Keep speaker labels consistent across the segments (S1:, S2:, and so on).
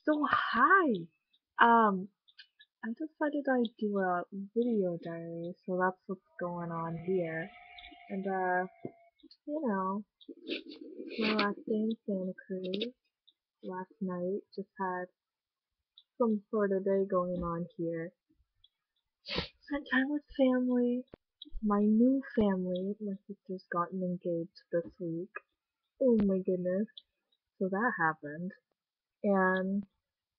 S1: So hi. Um, I decided I'd do a video diary, so that's what's going on here. And you know, my last day in Santa Cruz last night just had some sort of day going on here. Spent time with family, my new family. My sister's gotten engaged this week. Oh my goodness. So that happened. And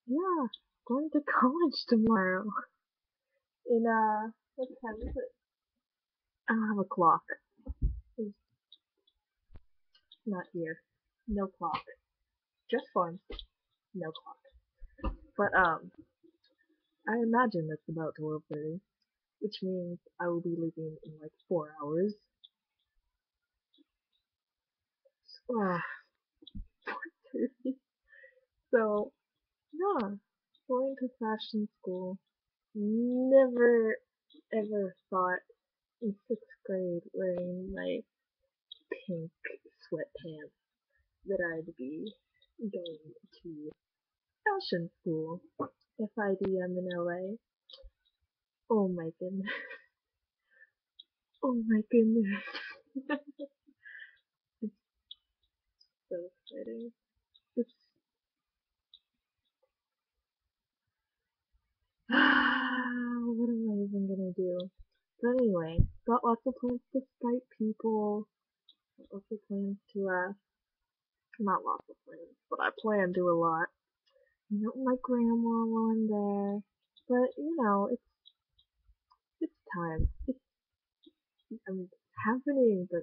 S1: yeah, going to college tomorrow. In what time is it? I don't have a clock. It's not here. No clock. Just forms. No clock. But I imagine it's about 12:30, which means I will be leaving in like 4 hours. Ah, 4:30. So yeah, going to fashion school. Never ever thought in sixth grade wearing my pink sweatpants that I'd be going to fashion school. FIDM in LA. Oh my goodness. Oh my goodness. It's so exciting. It's what am I even gonna do? But anyway, got lots of plans to Skype people. Got lots of plans to not lots of plans, but I plan to a lot. You know, my grandma while I'm there. But it's time. I mean, it's happening, but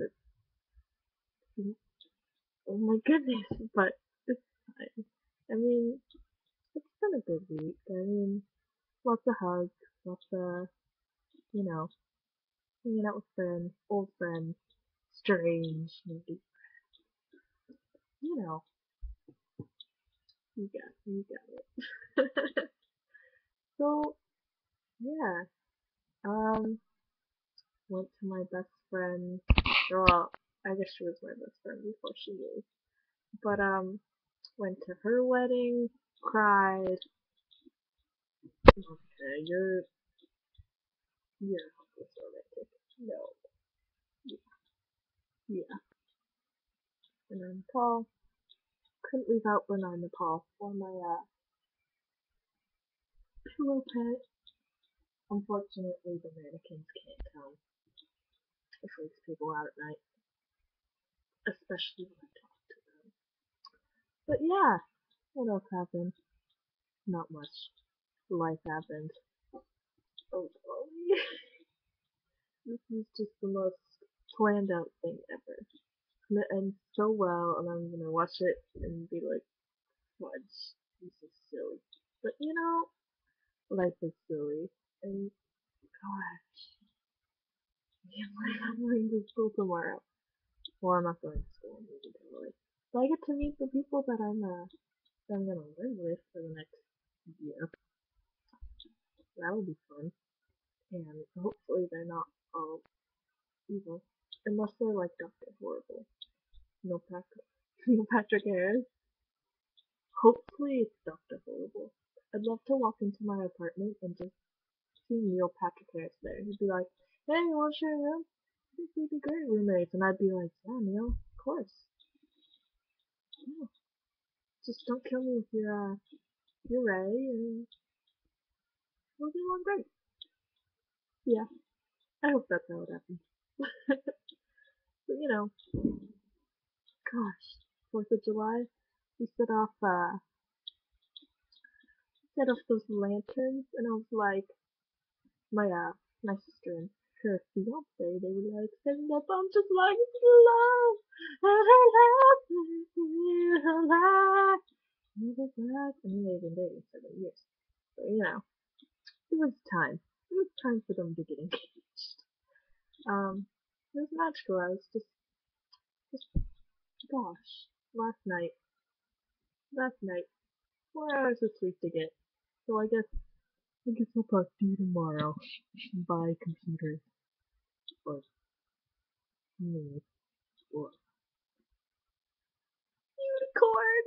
S1: oh my goodness, but it's time. I mean, it's been a good week. I mean, lots of hugs, lots of, you know, hanging out with friends, old friends, strange, maybe, you know, you got it. So, yeah, um, went to my best friend, well, I guess she was my best friend before she moved, but, went to her wedding, cried, okay, you're not this romantic, no, yeah, and then Paul, couldn't leave out Banana Paul for my, pillow pet. Unfortunately, the mannequins can't come. It freaks people out at night, especially when I talk to them. But yeah, what else happened? Not much. Life happened. Oh, golly. This is just the most planned out thing ever. It's gonna end so well, and I'm gonna watch it and be like, fudge, this is silly. But life is silly. And gosh, I'm going to school tomorrow. Well, I'm not going to school, I'm moving to LA. So I get to meet the people that I'm gonna live with for the next year. That'll be fun. And hopefully they're not all evil. Unless they're like Dr. Horrible. No Patrick. No Patrick Harris. Hopefully it's Dr. Horrible. I'd love to walk into my apartment and just see Neil Patrick Harris there. He'd be like, hey, you wanna share a room? I think we'd be great roommates. And I'd be like, yeah, Neil, of course. Yeah. Just don't kill me with your Ray and we'll get along great. Yeah, I hope that's how it happens. But gosh, 4th of July, we set off those lanterns, and I was like, my sister and her fiance, they were like singing that song just like love, I mean, they've been dating 7 years, so it was time. It was time for them to get engaged. Um, it was magical. I was just, gosh, last night, 4 hours of sleep to get. So I guess I'll talk to you tomorrow. Bye, computer. Or me. Or unicorn.